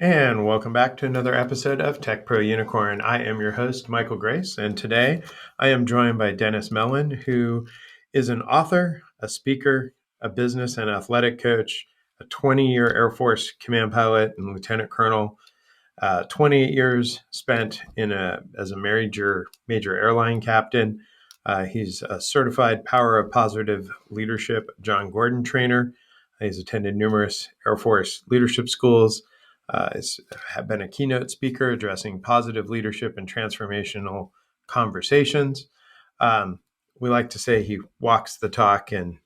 And welcome back to another episode of Tech Pro Unicorn. I am your host, Michael Grace, and today I am joined by Dennis Mellon, who is an author, a speaker, a business and athletic coach, a 20-year Air Force command pilot and lieutenant colonel, 28 years spent as a major airline captain. He's a certified Power of Positive Leadership John Gordon trainer. He's attended numerous Air Force leadership schools. Has been a keynote speaker addressing positive leadership and transformational conversations. We like to say he walks the talk and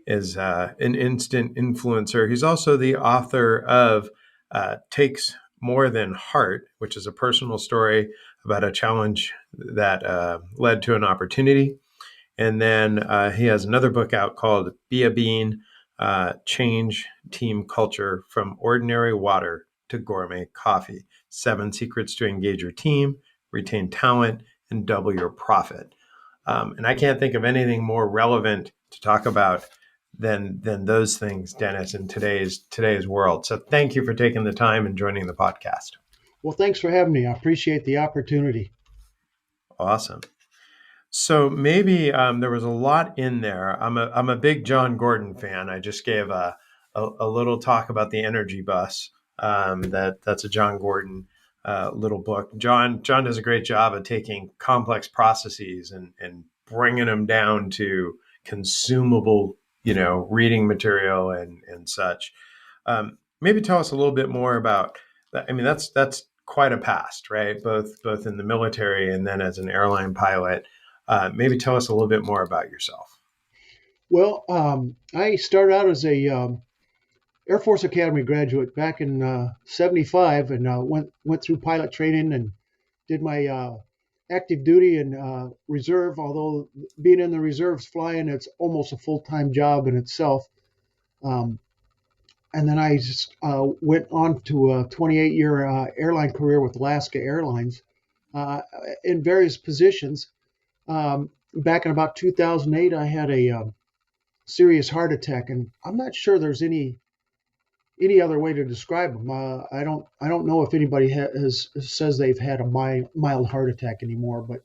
is an instant influencer. He's also the author of Takes More Than Heart, which is a personal story about a challenge that led to an opportunity. And then he has another book out called Be a Bean, Change Team Culture from Ordinary Water to Gourmet Coffee. 7 Secrets to Engage Your Team, Retain Talent, and Double Your Profit. And I can't think of anything more relevant to talk about than those things, Dennis, in today's world. So thank you for taking the time and joining the podcast. Well, thanks for having me. I appreciate the opportunity. Awesome. So maybe there was a lot in there. I'm a big John Gordon fan. I just gave a little talk about the energy bus. That's a John Gordon little book. John does a great job of taking complex processes and bringing them down to consumable, reading material and such. Maybe tell us a little bit more about that. I mean, that's quite a past, right? Both in the military and then as an airline pilot. Maybe tell us a little bit more about yourself. Well, I started out as a Air Force Academy graduate back in '75, and went through pilot training and did my active duty and reserve. Although being in the reserves flying, it's almost a full-time job in itself. Um, and then I just went on to a 28-year airline career with Alaska Airlines in various positions. Back in about 2008, I had a serious heart attack, and I'm not sure there's any other way to describe them. I don't know if anybody says they've had a mild heart attack anymore, but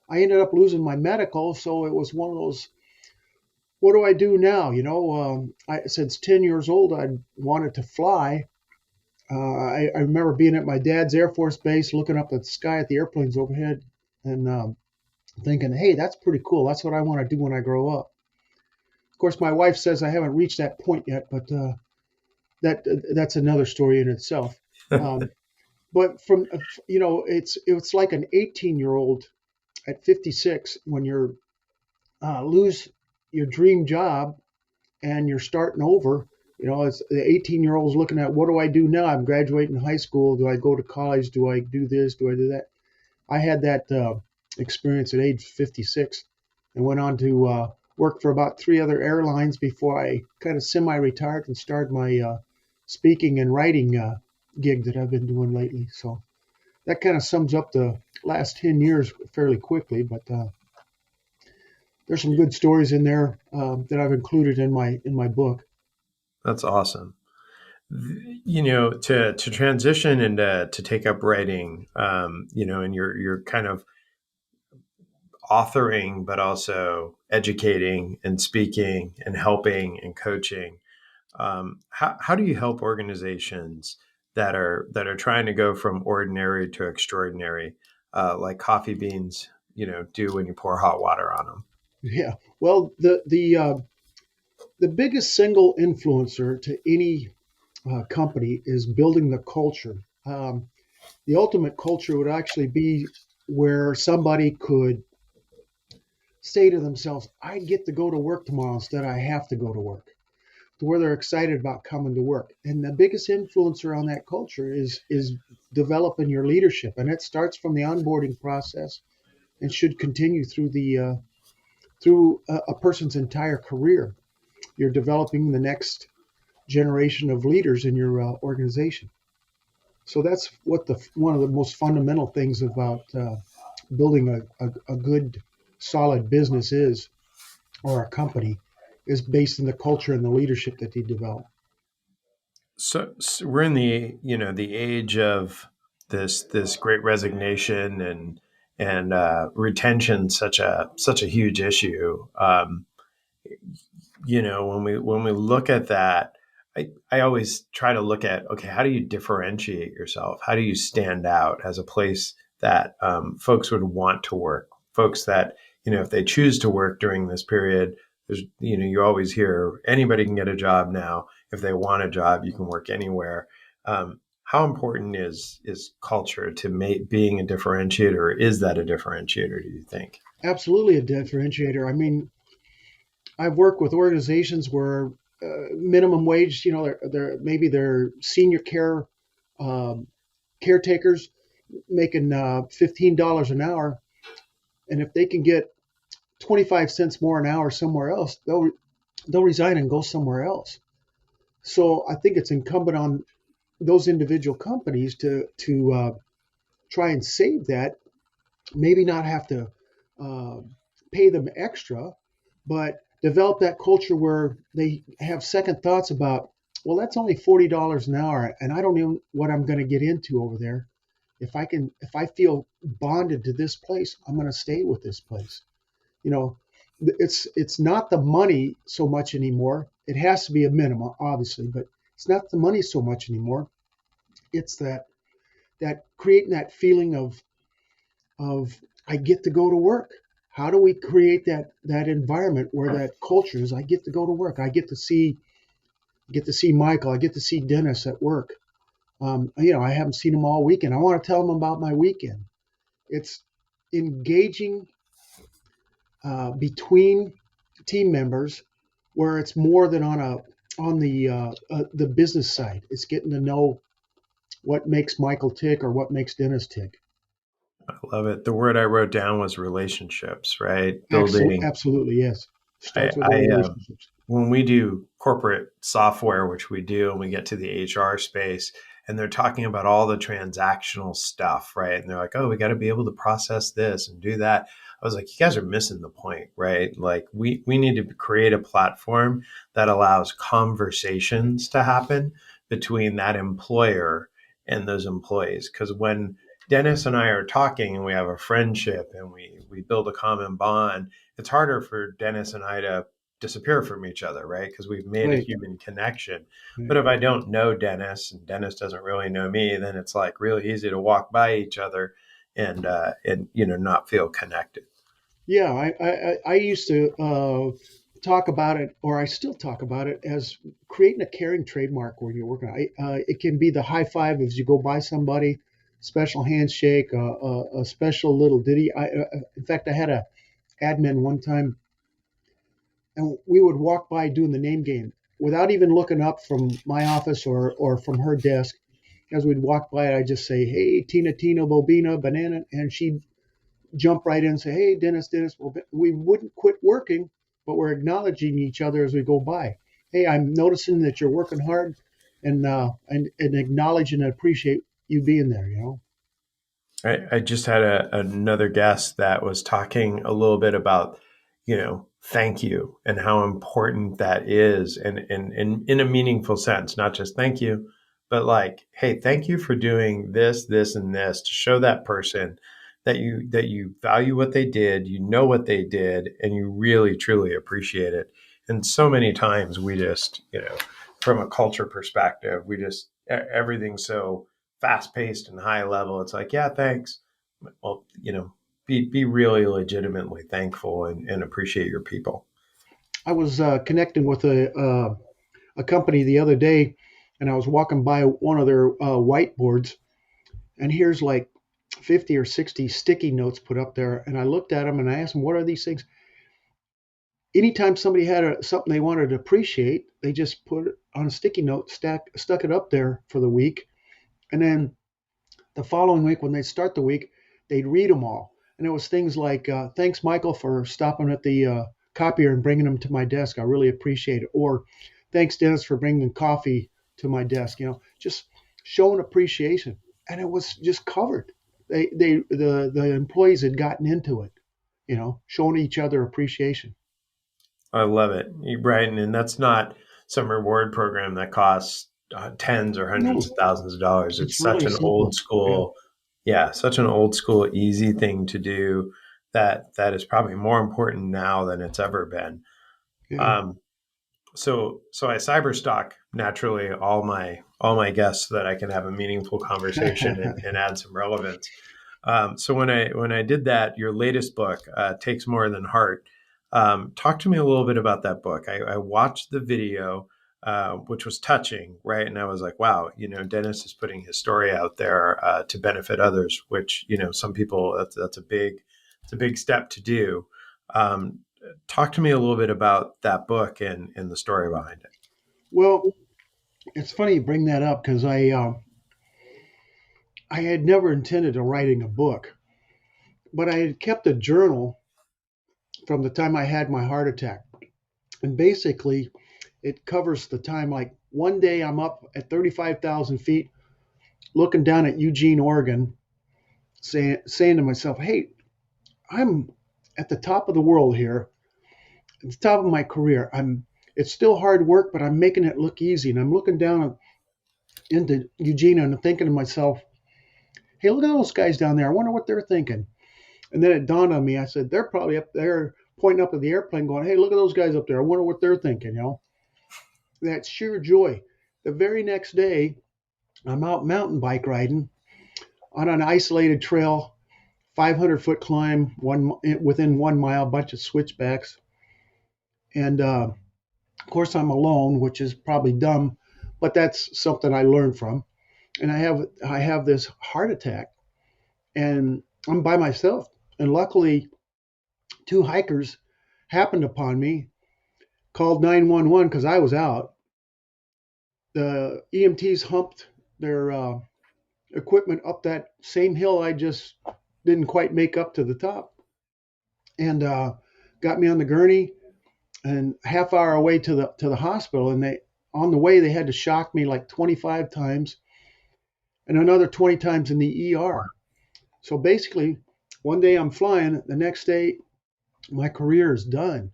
I ended up losing my medical, so it was one of those. What do I do now? Since 10 years old, I wanted to fly. I remember being at my dad's Air Force base, looking up at the sky at the airplanes overhead, and thinking, hey, that's pretty cool. That's what I want to do when I grow up. Of course, my wife says I haven't reached that point yet, but that's another story in itself. But it's like an 18-year-old at 56 when you're lose your dream job and you're starting over. It's the 18-year-old's looking at, what do I do now? I'm graduating high school. Do I go to college? Do I do this? Do I do that? I had that experience at age 56 and went on to work for about 3 other airlines before I kind of semi-retired and started my speaking and writing gig that I've been doing lately. So that kind of sums up the last 10 years fairly quickly, but there's some good stories in there that I've included in my book. That's awesome. To transition and to take up writing, and you're kind of authoring, but also educating and speaking and helping and coaching. How do you help organizations that are trying to go from ordinary to extraordinary, like coffee beans, do when you pour hot water on them? Yeah. Well, the biggest single influencer to any company is building the culture. The ultimate culture would actually be where somebody could say to themselves, I get to go to work tomorrow instead I have to go to work, to where they're excited about coming to work. And the biggest influencer on that culture is developing your leadership. And it starts from the onboarding process and should continue through a person's entire career. You're developing the next generation of leaders in your organization. So that's what one of the most fundamental things about building a good, solid business is, or a company, is based in the culture and the leadership that you develop. So we're in the the age of this great resignation and retention, such a huge issue. When we look at that, I always try to look at, okay, how do you differentiate yourself? How do you stand out as a place that folks would want to work? Folks that, if they choose to work during this period, there's, you always hear anybody can get a job now. If they want a job, you can work anywhere. How important is culture to being a differentiator? Is that a differentiator, do you think? Absolutely a differentiator. I mean, I've worked with organizations where minimum wage, they're maybe they're senior care um, caretakers making $15 an hour, and if they can get 25 cents more an hour somewhere else, they'll resign and go somewhere else. So I think it's incumbent on those individual companies to try and save that. Maybe not have to uh, pay them extra, but develop that culture where they have second thoughts about, well, that's only $40 an hour, and I don't know what I'm going to get into over there. If I feel bonded to this place, I'm going to stay with this place. You know, it's not the money so much anymore. It has to be a minimum, obviously, but it's not the money so much anymore. It's that creating that feeling of I get to go to work. How do we create that environment where that culture is? I get to go to work. I get to see Michael. I get to see Dennis at work. I haven't seen them all weekend. I want to tell them about my weekend. It's engaging between team members where it's more than on the business side. It's getting to know what makes Michael tick or what makes Dennis tick. I love it. The word I wrote down was relationships, right? Absolutely, Building. absolutely, yes. I, Starts with the I relationships. When we do corporate software, which we do, and we get to the HR space, and they're talking about all the transactional stuff, right? And they're like, "Oh, we got to be able to process this and do that." I was like, "You guys are missing the point, right? Like, we need to create a platform that allows conversations to happen between that employer and those employees, because when Dennis and I are talking and we have a friendship and we build a common bond, it's harder for Dennis and I to disappear from each other, right? Because we've made a Right, human connection. right. But if I don't know Dennis and Dennis doesn't really know me, then it's like really easy to walk by each other and not feel connected. Yeah, I used to talk about it, or I still talk about it as creating a caring trademark when you're working. It can be the high five as you go by somebody, special handshake, a special little ditty. In fact, I had a admin one time, and we would walk by doing the name game without even looking up from my office or from her desk. As we'd walk by, I'd just say, "Hey, Tina, Tina, Bobina, Banana," and she'd jump right in and say, "Hey, Dennis, Dennis." Well, we wouldn't quit working, but we're acknowledging each other as we go by. Hey, I'm noticing that you're working hard, and acknowledge and appreciate you being there. I just had another guest that was talking a little bit about, thank you and how important that is, and in a meaningful sense, not just thank you, but like, hey, thank you for doing this, this, and this to show that person that you value what they did, what they did, and you really truly appreciate it. And so many times we just, from a culture perspective, we just everything's so fast paced and high level. It's like, yeah, thanks. Well, be really legitimately thankful and appreciate your people. I was connecting with a company the other day, and I was walking by one of their whiteboards, and here's like 50 or 60 sticky notes put up there, and I looked at them and I asked them, "What are these things?" Anytime somebody had something they wanted to appreciate, they just put it on a sticky note, stuck it up there for the week, and then the following week when they start the week, they'd read them all. And it was things like, "Thanks, Michael, for stopping at the copier and bringing them to my desk. I really appreciate it." Or, "Thanks, Dennis, for bringing coffee to my desk." Just showing appreciation, and it was just covered. The employees had gotten into it, showing each other appreciation. I love it, right? And that's not some reward program that costs. tens or hundreds No, of thousands of dollars. It's it's such really an old simple. Yeah, school, yeah, such an old school, easy thing to do that is probably more important now than it's ever been. yeah. Um, so I cyberstalk naturally all my guests so that I can have a meaningful conversation and add some relevance. So when I did that, your latest book, Takes More Than Heart. Talk to me a little bit about that book. I watched the video, which was touching, right? And I was like, wow, Dennis is putting his story out there to benefit others, which some people that's a big step to do. Um, Talk to me a little bit about that book and the story behind it. Well, it's funny you bring that up because I had never intended of writing a book, but I had kept a journal from the time I had my heart attack, and basically it covers the time. Like one day I'm up at 35,000 feet, looking down at Eugene, Oregon, saying to myself, "Hey, I'm at the top of the world here, at the top of my career. It's still hard work, but I'm making it look easy." And I'm looking down into Eugene and I'm thinking to myself, "Hey, look at those guys down there. I wonder what they're thinking." And then it dawned on me. I said, "They're probably up there pointing up at the airplane going, hey, look at those guys up there. I wonder what they're thinking, you know?" That sheer joy. The very next day, I'm out mountain bike riding on an isolated trail, 500-foot climb, within 1 mile, bunch of switchbacks. And of course, I'm alone, which is probably dumb, but that's something I learned from. And I have this heart attack, and I'm by myself. And luckily, two hikers happened upon me, called 911 because I was out. The EMTs humped their equipment up that same hill I just didn't quite make up to the top, and got me on the gurney and half hour away to the hospital. And they on the way they had to shock me like 25 times and another 20 times in the ER. So basically, one day I'm flying, the next day my career is done.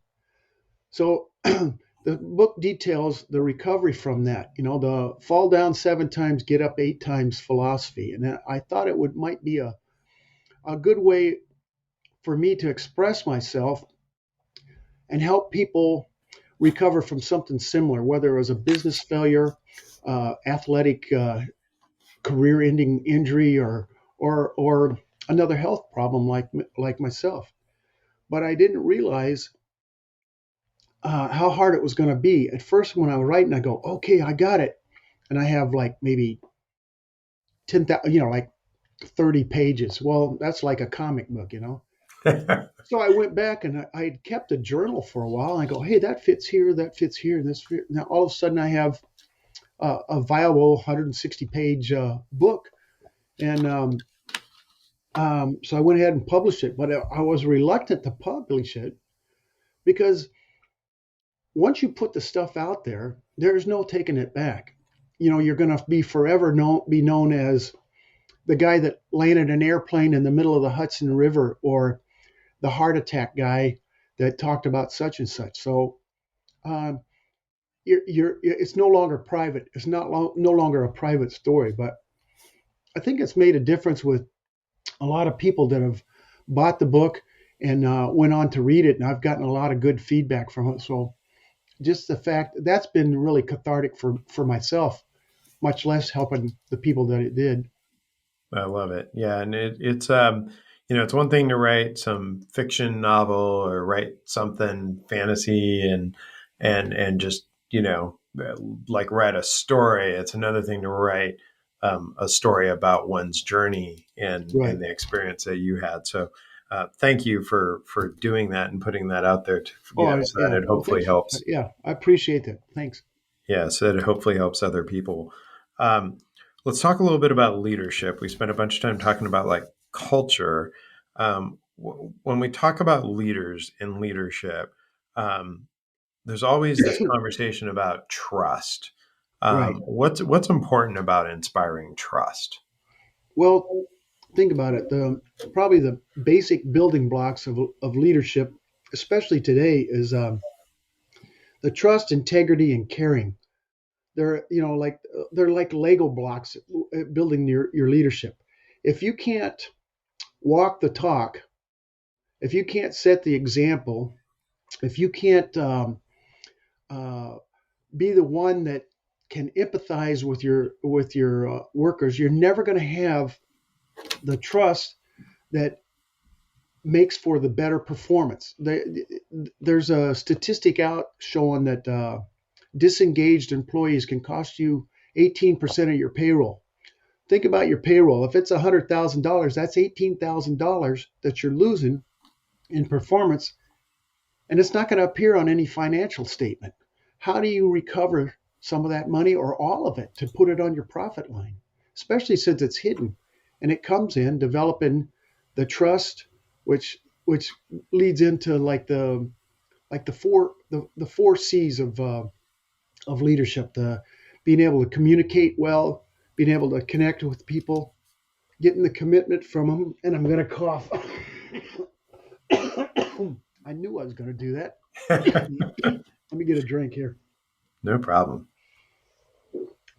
So the book details the recovery from that, the fall down 7 times, get up 8 times philosophy. And I thought it might be a good way for me to express myself and help people recover from something similar, whether it was a business failure, athletic career-ending injury, or another health problem like myself. But I didn't realize how hard it was going to be. At first, when I was writing, I go, "Okay, I got it," and I have like maybe 10,000, like 30 pages. Well, that's like a comic book. So I went back and I had kept a journal for a while. And I go, "Hey, that fits here, that fits here, and this fits." Now all of a sudden, I have a viable 160-page book, and so I went ahead and published it. But I was reluctant to publish it because once you put the stuff out there, there's no taking it back. You're going to be forever be known as the guy that landed an airplane in the middle of the Hudson River, or the heart attack guy that talked about such and such. So um, it's no longer private. It's no longer a private story. But I think it's made a difference with a lot of people that have bought the book and went on to read it, and I've gotten a lot of good feedback from it. So just the fact that's been really cathartic for myself, much less helping the people that it did. I love it. Yeah, and it's one thing to write some fiction novel or write something fantasy and just like write a story. It's another thing to write a story about one's journey and Right. the experience that you had. So, thank you for doing that and putting that out there Oh, so that yeah. it Well, hopefully thanks. helps. Yeah, I appreciate that. Thanks. Yeah, so that it hopefully helps other people. Um, let's talk a little bit about leadership. We spent a bunch of time talking about like culture. When we talk about leaders and leadership, um, there's always this conversation about trust. Right. What's important about inspiring trust? Well, think about it. Probably the basic building blocks of leadership, especially today, is the trust, integrity, and caring. They're, like they're like Lego blocks building your leadership. If you can't walk the talk, if you can't set the example, if you can't uh, be the one that can empathize with your workers, you're never going to have the trust that makes for the better performance. There's a statistic out showing that disengaged employees can cost you 18% of your payroll. Think about your payroll. If it's $100,000, that's $18,000 that you're losing in performance, and it's not going to appear on any financial statement. How do you recover some of that money or all of it to put it on your profit line, especially since it's hidden? And it comes in developing the trust, which leads into the four C's of leadership: the being able to communicate well, being able to connect with people, getting the commitment from them. And I'm going to cough. I knew I was going to do that. Let me get a drink here. No problem.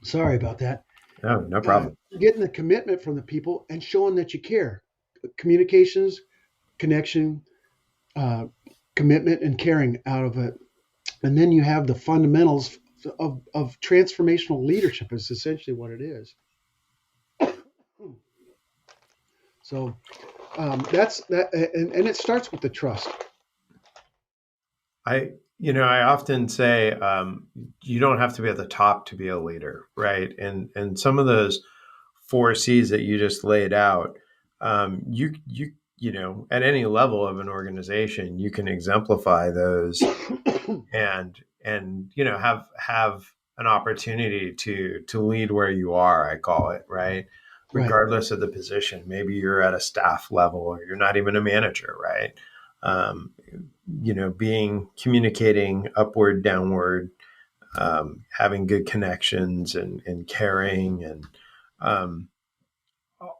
Sorry about that. No Uh, problem. Getting the commitment from the people and showing that you care. Communications, connection, uh, commitment, and caring out of it. And then you have the fundamentals of transformational leadership, is essentially what it is. So that's that. And it starts with the trust. I often say you don't have to be at the top to be a leader, right? And some of those four C's that you just laid out, at any level of an organization, you can exemplify those and have an opportunity to lead where you are. I call it, right, Right. regardless of the position. Maybe you're at a staff level or you're not even a manager, right? Um, being communicating upward, downward, having good connections and caring and um,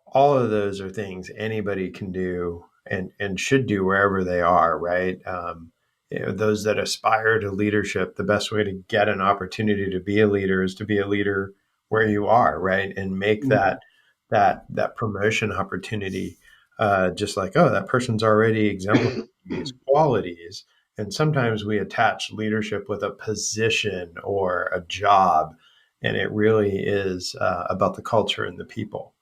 all of those are things anybody can do and should do wherever they are, right? Those that aspire to leadership, the best way to get an opportunity to be a leader is to be a leader where you are, right? And make Mhm. that promotion opportunity just like, oh, that person's already exemplifying these qualities. And sometimes we attach leadership with a position or a job, and it really is about the culture and the people.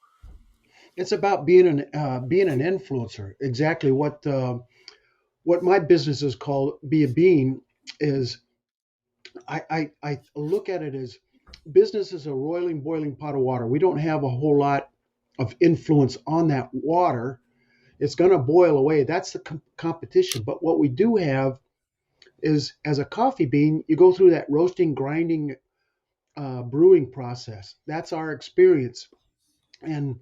It's about being an influencer. Exactly what my business is called. Be a bean is I look at it as business is a roiling, boiling pot of water. We don't have a whole lot of influence on that water. It's going to boil away. That's the competition. But what we do have is, as a coffee bean, you go through that roasting, grinding, brewing process. That's our experience. And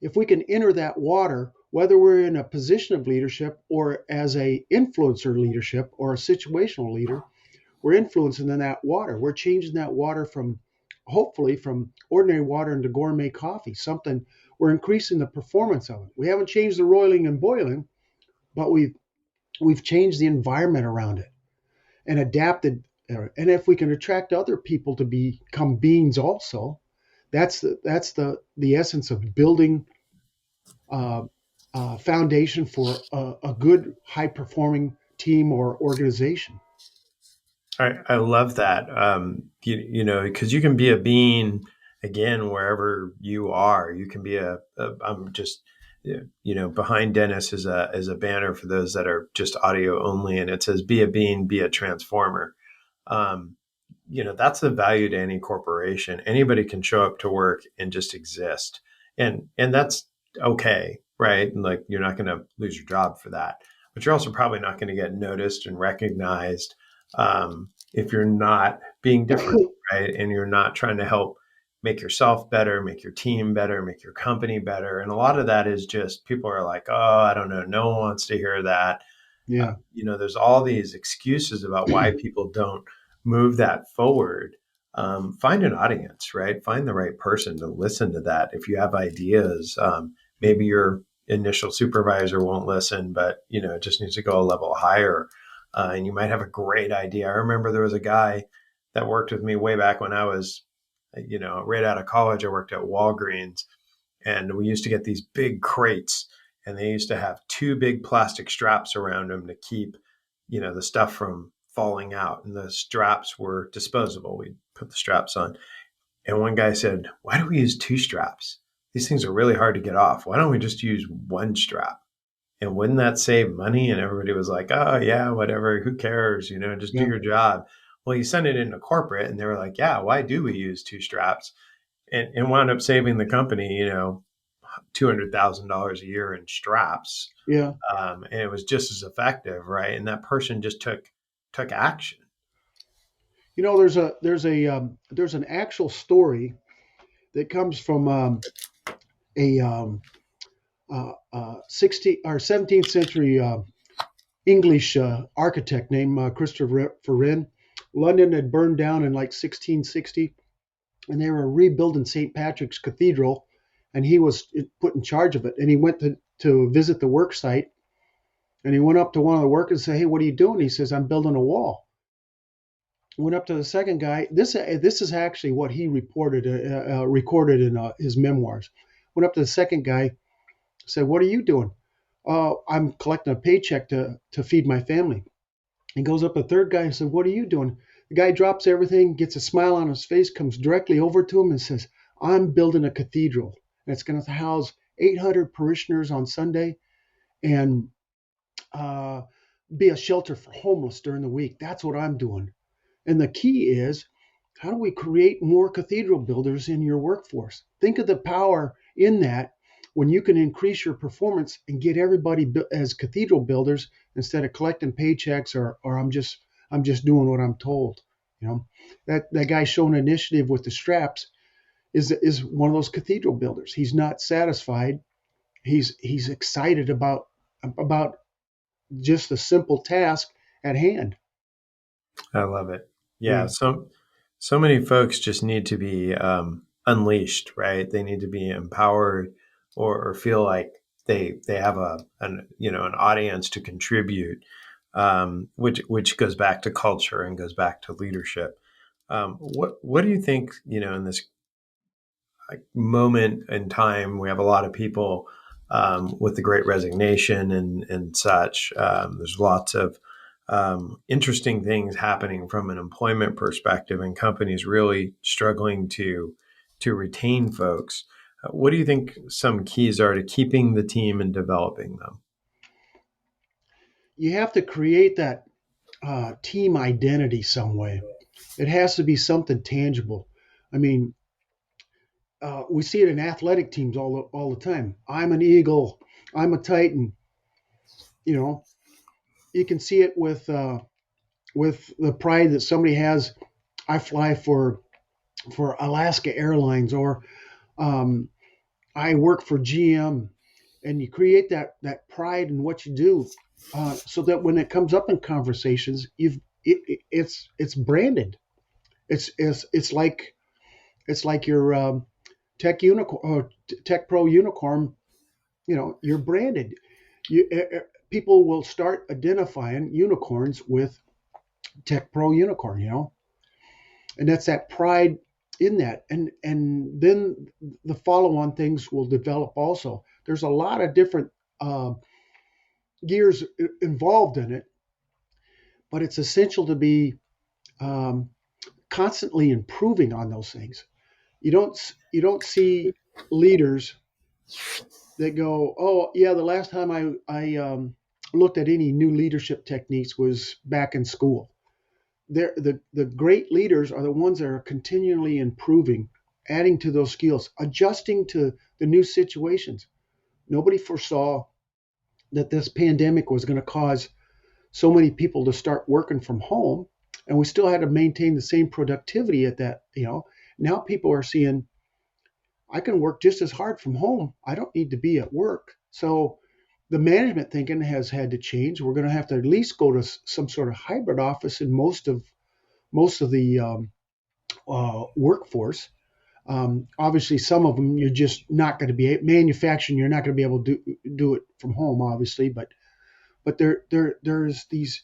if we can enter that water, whether we're in a position of leadership or as a influencer leadership or a situational leader, we're influencing in that water. We're changing that water from, hopefully, from ordinary water into gourmet coffee. Something we're increasing the performance of it. We haven't changed the roiling and boiling, but we've changed the environment around it and adapted. And if we can attract other people to become beings, also, that's the essence of building uh, foundation for a good, high performing team or organization. I love that. Because you can be a bean again wherever you are. You can be I'm just, behind Dennis is a banner for those that are just audio only, and it says, "Be a bean, be a transformer." Um, that's the value to any corporation. Anybody can show up to work and just exist, and that's okay, right? And like you're not going to lose your job for that, but you're also probably not going to get noticed and recognized if you're not being different, right? And you're not trying to help make yourself better, make your team better, make your company better. And a lot of that is just people are like, oh, I don't know, no one wants to hear that. Yeah. There's all these excuses about why people don't move that forward. Find an audience, right? Find the right person to listen to that. If you have ideas, maybe your initial supervisor won't listen, but it just needs to go a level higher. And you might have a great idea. I remember there was a guy that worked with me way back when I was, right out of college. I worked at Walgreens, and we used to get these big crates, and they used to have two big plastic straps around them to keep, the stuff from falling out. And the straps were disposable. We'd put the straps on. And one guy said, "Why do we use two straps? These things are really hard to get off. Why don't we just use one strap? And wouldn't that save money?" And everybody was like, "Oh, yeah, whatever. Who cares? Just do Yeah. your job." Well, you sent it into corporate, and they were like, "Yeah, why do we use two straps?" And wound up saving the company, $200,000 a year in straps. Yeah. And it was just as effective, right? And that person just took action. There's an actual story that comes from a 16 or 17th century English architect named Christopher Wren. London had burned down in like 1660, and they were rebuilding St. Patrick's Cathedral, and he was put in charge of it. And he went to visit the work site, and he went up to one of the workers and said, "Hey, what are you doing?" He says, "I'm building a wall." Went up to the second guy. This is actually what he recorded in his memoirs. Went up to the second guy, said, "What are you doing?" "I'm collecting a paycheck to feed my family." He goes up to the third guy and said, "What are you doing?" The guy drops everything, gets a smile on his face, comes directly over to him and says, "I'm building a cathedral. And it's going to house 800 parishioners on Sunday and uh, be a shelter for homeless during the week. That's what I'm doing." And the key is, how do we create more cathedral builders in your workforce? Think of the power in that when you can increase your performance and get everybody as cathedral builders instead of collecting paychecks or I'm just doing what I'm told. You know, that guy showing initiative with the straps is one of those cathedral builders. He's not satisfied. He's excited about just the simple task at hand. I love it. Yeah, Yeah. so many folks just need to be unleashed, right? They need to be empowered, or feel like they have an audience to contribute, which goes back to culture and goes back to leadership. What do you think? In this moment in time, we have a lot of people with the Great Resignation and such. There's lots of interesting things happening from an employment perspective, and companies really struggling to retain folks. What do you think some keys are to keeping the team and developing them? You have to create that team identity some way. It has to be something tangible. I mean, we see it in athletic teams all the time. I'm an Eagle. I'm a Titan. You know, you can see it with the pride that somebody has. I fly for Alaska Airlines, or um, I work for GM, and you create that pride in what you do, so that when it comes up in conversations, it's branded. It's like your Tech Pro unicorn. You're branded. People will start identifying unicorns with Tech Pro unicorn. And that's that pride in that, and then the follow-on things will develop. Also, there's a lot of different uh, gears involved in it, but it's essential to be um, constantly improving on those things. You don't see leaders that go, "Oh yeah, the last time I looked at any new leadership techniques was back in school." The great leaders are the ones that are continually improving, adding to those skills, adjusting to the new situations. Nobody foresaw that this pandemic was going to cause so many people to start working from home, and we still had to maintain the same productivity at that. Now people are seeing, I can work just as hard from home. I don't need to be at work. So the management thinking has had to change. We're going to have to at least go to some sort of hybrid office in most of the workforce. Obviously, some of them you're just not going to be manufacturing. You're not going to be able to do it from home, obviously. But there's these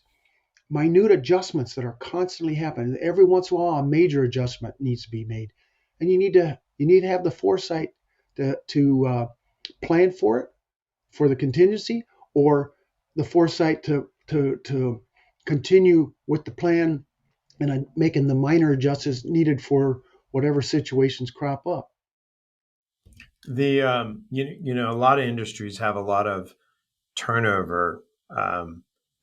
minute adjustments that are constantly happening. Every once in a while, a major adjustment needs to be made, and you need to have the foresight to plan for it, for the contingency, or the foresight to continue with the plan and making the minor adjustments needed for whatever situations crop up. The a lot of industries have a lot of turnover.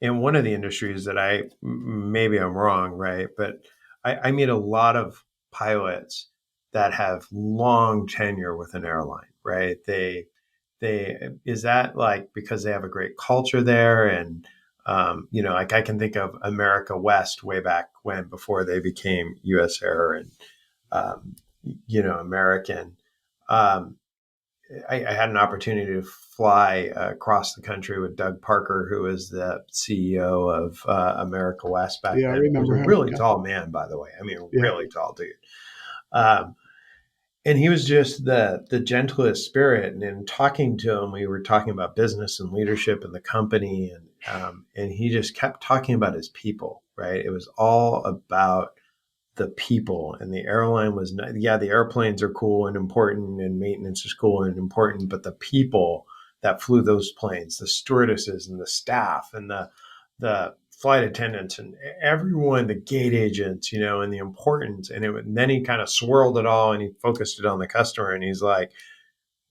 In one of the industries that maybe I'm wrong, right? But I meet a lot of pilots that have long tenure with an airline, right? They is that like because they have a great culture there, and like I can think of America West way back when before they became U.S. Air and um, American. Um, I had an opportunity to fly across the country with Doug Parker, who was the CEO of America West back Yeah, I then. He was a remember him. really Yeah, tall man, by the way. I mean, a yeah, really tall dude. Um, and he was just the gentlest spirit. And in talking to him, we were talking about business and leadership in the company, and he just kept talking about his people. Right? It was all about the people, and the airline was not, yeah, the airplanes are cool and important and maintenance is cool and important, but the people that flew those planes, the stewardesses and the staff and the flight attendants and everyone, the gate agents, and the importance. And then he kind of swirled it all and he focused it on the customer, and he's like,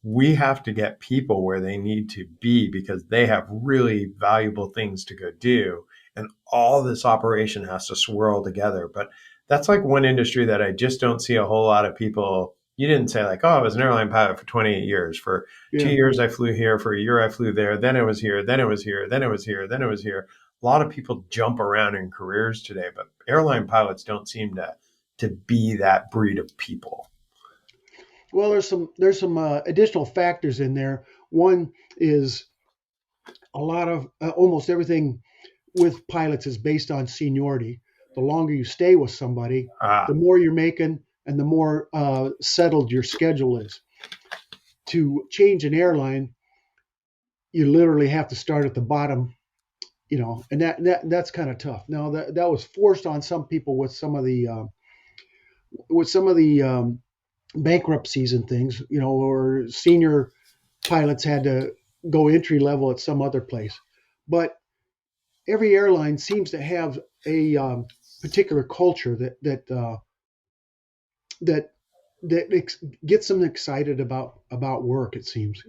we have to get people where they need to be because they have really valuable things to go do. And all this operation has to swirl together. But that's like one industry that I just don't see a whole lot of people. You didn't say, like, oh, I was an airline pilot for 28 years. For two yeah. years, I flew here. For a year, I flew there. Then it was here. Then it was here. Then it was here. Then it was here. A lot of people jump around in careers today, but airline pilots don't seem to be that breed of people. Well, there's some additional factors in there. One is a lot of almost everything with pilots is based on seniority. The longer you stay with somebody, the Ah, more you're making and the more settled your schedule is. To change an airline, you literally have to start at the bottom, and that's kind of tough. Now that was forced on some people with some of the bankruptcies and things, or senior pilots had to go entry level at some other place. But every airline seems to have a particular culture that gets them excited about work. It seems.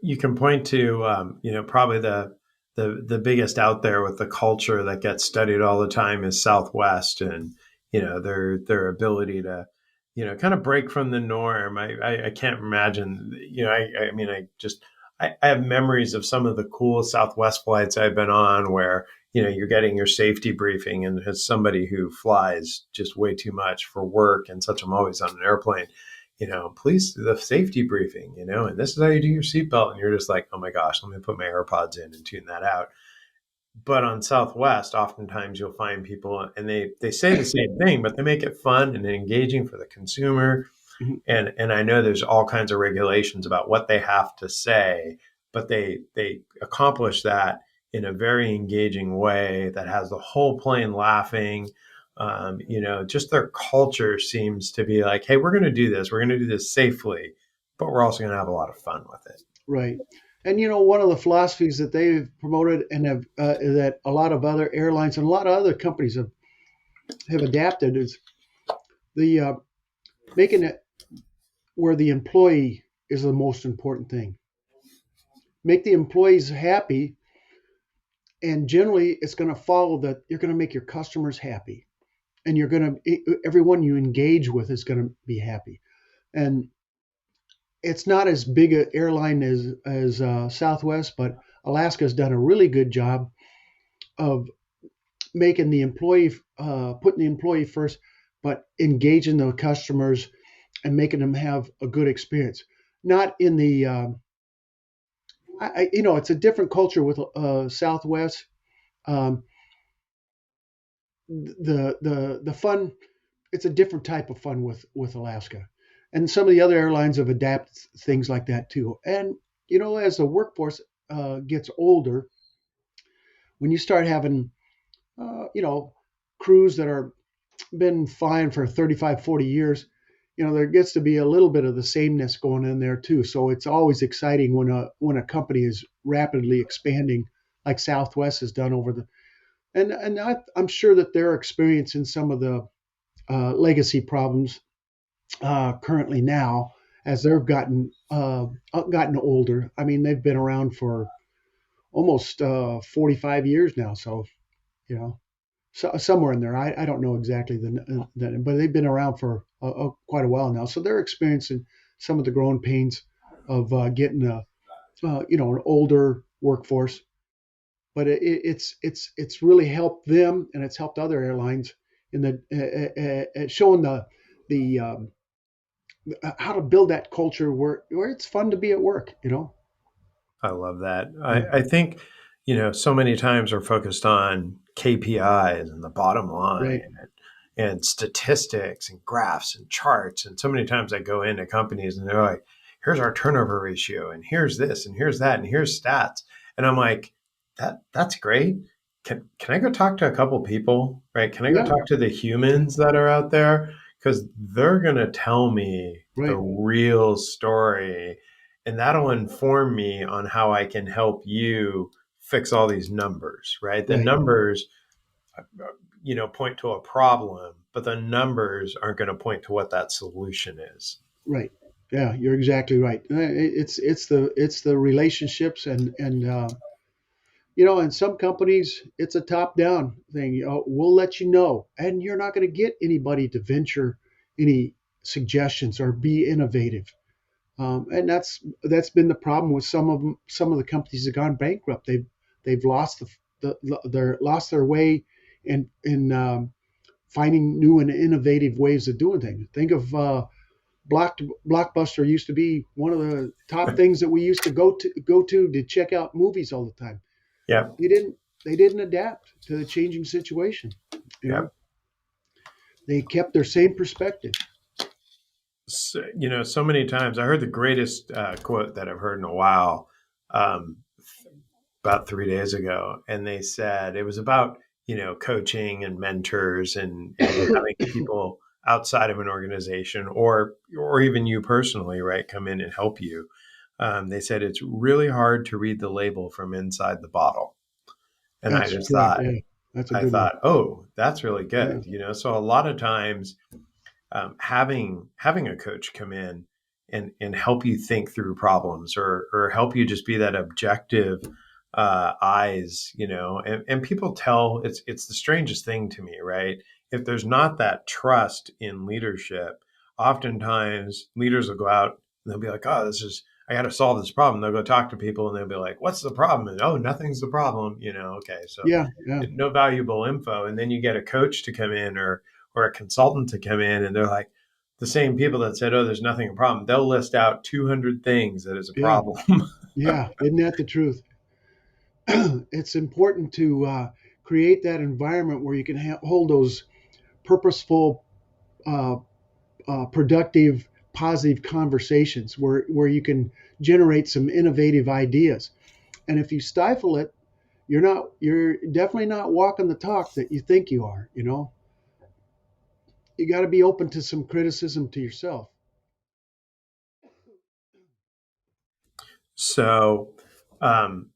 you can point to probably the biggest out there with the culture that gets studied all the time is Southwest, and their ability to kind of break from the norm. I can't imagine. I mean, I have memories of some of the cool Southwest flights I've been on where you're getting your safety briefing, and as somebody who flies just way too much for work and such, I'm always on an airplane, please do the safety briefing, and this is how you do your seatbelt. And you're just like, oh my gosh, let me put my AirPods in and tune that out. But on Southwest, oftentimes you'll find people and they say the same thing, but they make it fun and engaging for the consumer. Mhm. And I know there's all kinds of regulations about what they have to say, but they accomplish that in a very engaging way that has the whole plane laughing. Just their culture seems to be like, hey, we're going to do this. We're going to do this safely, but we're also going to have a lot of fun with it. Right. And one of the philosophies that they've promoted and that a lot of other airlines and a lot of other companies have adapted is the making it where the employee is the most important thing. Make the employees happy, and generally it's going to follow that you're going to make your customers happy, and everyone you engage with is going to be happy. And it's not as big an airline as Southwest, but Alaska's done a really good job of making the employee putting the employee first, but engaging the customers and making them have a good experience. Not in the it's a different culture with Southwest. Um, the fun, it's a different type of fun with Alaska, and some of the other airlines have adapted things like that too. And as the workforce gets older, when you start having, you know, crews that are been flying for 35, 40 years, there gets to be a little bit of the sameness going in there too. So it's always exciting when a company is rapidly expanding, like Southwest has done over the and I'm sure that they're experiencing some of the legacy problems currently now as they've gotten older. I mean, they've been around for almost 45 years now, so you know, somewhere in there. I don't know exactly but they've been around for quite a while now, so they're experiencing some of the growing pains of getting an older workforce. But it's really helped them, and it's helped other airlines in the showing the how to build that culture where it's fun to be at work. I love that. Yeah, I think, so many times we're focused on KPIs and the bottom line right, and statistics and graphs and charts. And so many times I go into companies and they're like, here's our turnover ratio, and here's this, and here's that, and here's stats. And I'm like, that's great. Can I go talk to a couple people, right? Can I go yeah, talk to the yeah, humans that are out there? Because they're going to tell me the right, real story, and that'll inform me on how I can help you fix all these numbers, right? The right, numbers, point to a problem, but the numbers aren't going to point to what that solution is. right. Yeah, you're exactly right. It's the relationships and in some companies, it's a top down thing. We'll let you know. And you're not going to get anybody to venture any suggestions or be innovative. And that's been the problem with some of the companies that have gone bankrupt. They've lost lost their way in finding new and innovative ways of doing things. Think of Blockbuster used to be one of the top things that we used to go to check out movies all the time. Yeah. they didn't they didn't adapt to the changing situation. You Yeah. know, they kept their same perspective. So many times I heard the greatest quote that I've heard in a while, um, about 3 days ago, and they said it was about coaching and mentors and having people outside of an organization or even you personally, right, come in and help you. They said it's really hard to read the label from inside the bottle, and I That's just correct. thought Yeah, that's a I good one. thought, oh, that's really Yeah, good. So a lot of times, having a coach come in and help you think through problems or help you just be that objective eyes, and people tell it's the strangest thing to me, right? If there's not that trust in leadership, oftentimes leaders will go out and they'll be like, oh, this is I got to solve this problem. They'll go talk to people and they'll be like, what's the problem? And oh, nothing's the problem. Okay, so yeah, yeah, no valuable info. And then you get a coach to come in or a consultant to come in and they're like the same people that said, oh, there's nothing a problem. They'll list out 200 things that is a yeah, problem. yeah. Isn't that the truth? It's important to create that environment where you can hold those purposeful, uh, productive, positive conversations where you can generate some innovative ideas. And if you stifle it, you're definitely not walking the talk that you think you are. You got to be open to some criticism to yourself. So, um,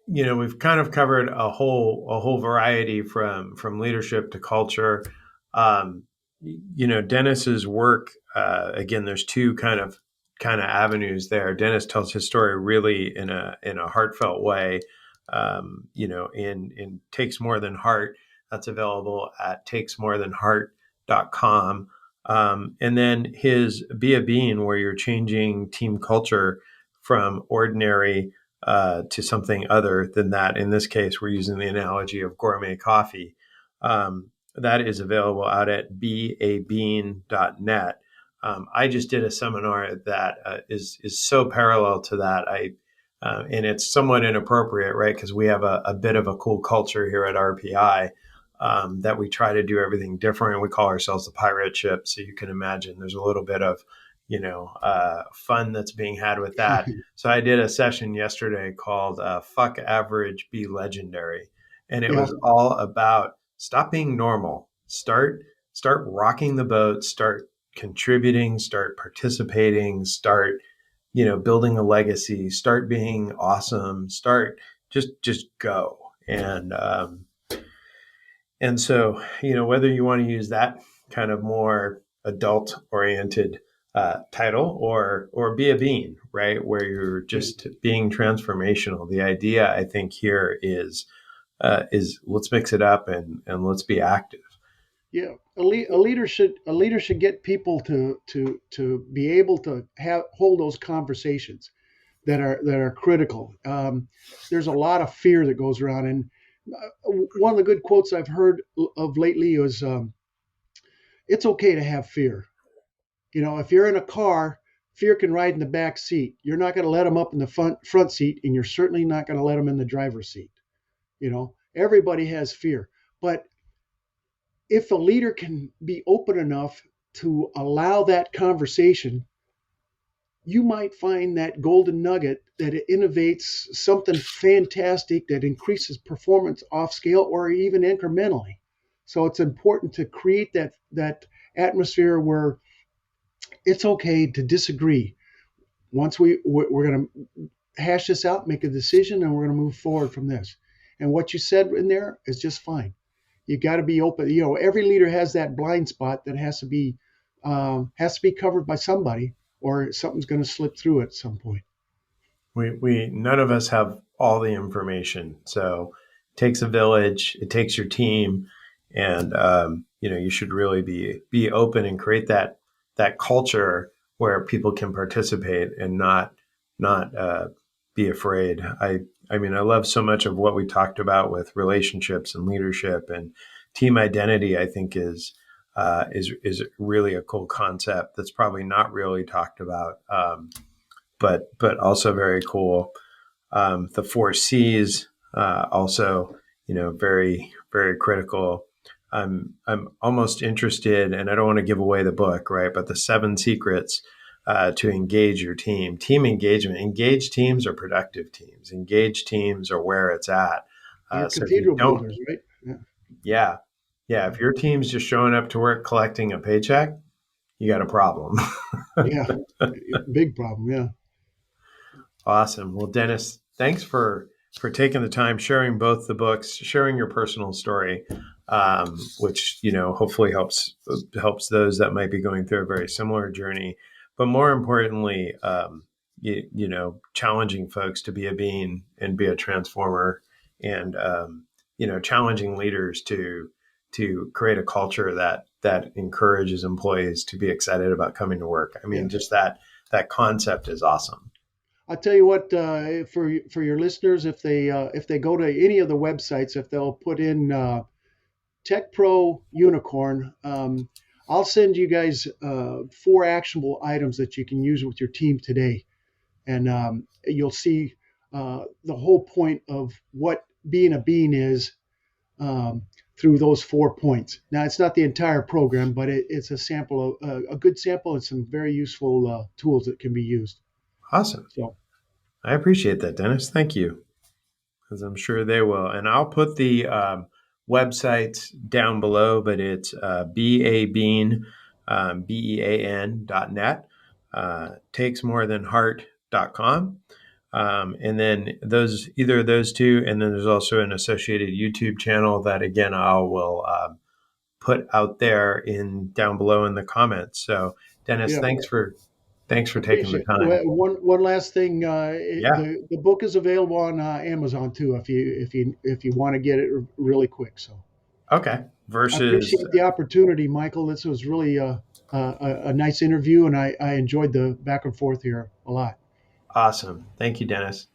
we've kind of covered a whole variety from leadership to culture. Um, Dennis's work, again, there's two kind of avenues there. Dennis tells his story really in a heartfelt way. In Takes More Than Heart. That's available at takesmorethanheart.com. And then his Be a Bean, where you're changing team culture from ordinary to something other than that. In this case, we're using the analogy of gourmet coffee. That is available out at beabean.net. I just did a seminar that is so parallel to that. And it's somewhat inappropriate, right? Because we have a bit of a cool culture here at RPI, that we try to do everything different. We call ourselves the pirate ship. So you can imagine there's a little bit of, fun that's being had with that. So I did a session yesterday called Fuck Average, Be Legendary. And it Yeah. was all about stop being normal. Start rocking the boat, start contributing, start participating, start, building a legacy, start being awesome, start just go. And so, whether you want to use that kind of more adult oriented title or be a bean, right, where you're Yeah. just being transformational. The idea, I think, here is let's mix it up and let's be active. Yeah, a leader should get people to be able to have hold those conversations that are critical. There's a lot of fear that goes around, and one of the good quotes I've heard of lately was, "It's okay to have fear." If you're in a car, fear can ride in the back seat. You're not going to let them up in the front seat, and you're certainly not going to let them in the driver's seat. Everybody has fear, but if a leader can be open enough to allow that conversation, you might find that golden nugget that it innovates something fantastic that increases performance off scale or even incrementally. So it's important to create that atmosphere where it's okay to disagree. Once we're going to hash this out, make a decision, and we're going to move forward from this. And what you said in there is just fine. You got to be open. Every leader has that blind spot that has to be covered by somebody, or something's going to slip through at some point. We none of us have all the information, so it takes a village. It takes your team, and you should really be open and create that culture where people can participate and not be afraid. I mean, I love so much of what we talked about with relationships and leadership and team identity. I think is really a cool concept that's probably not really talked about. But also very cool. The four C's also, very very critical. I'm almost interested, and I don't want to give away the book, right? But the 7 secrets to engage your team. Team engagement. Engaged teams are productive teams. Engaged teams are where it's at. They're So if you cathedral don't, builders, right? Yeah. yeah, yeah, if your team's just showing up to work collecting a paycheck, you got a problem. Yeah. Big problem. Yeah. Awesome. Well, Dennis, thanks for taking the time, sharing both the books, sharing your personal story, which hopefully helps those that might be going through a very similar journey. But more importantly, challenging folks to be a bean and be a transformer, and challenging leaders to create a culture that encourages employees to be excited about coming to work. I mean, Yeah. just that concept is awesome. I'll tell you what, for your listeners, if they go to any of the websites, if they'll put in Tech Pro Unicorn, I'll send you guys 4 actionable items that you can use with your team today, and you'll see the whole point of what being a bean is, through those 4 points. Now, it's not the entire program, but it's a sample, a good sample, and some very useful tools that can be used. Awesome. So, I appreciate that, Dennis. Thank you, because I'm sure they will. And I'll put the websites down below, but it's bean, bean.net, takesmorethanheart.com. And then either of those two, and then there's also an associated YouTube channel that again I will put out there in down below in the comments. So, Dennis, yeah. thanks for taking the Appreciate it. time. One last thing. Yeah. The book is available on Amazon too, if you want to get it really quick. So Okay. I Versus appreciate the opportunity, Michael. This was really a nice interview, and I enjoyed the back and forth here a lot. awesome. Thank you, Dennis.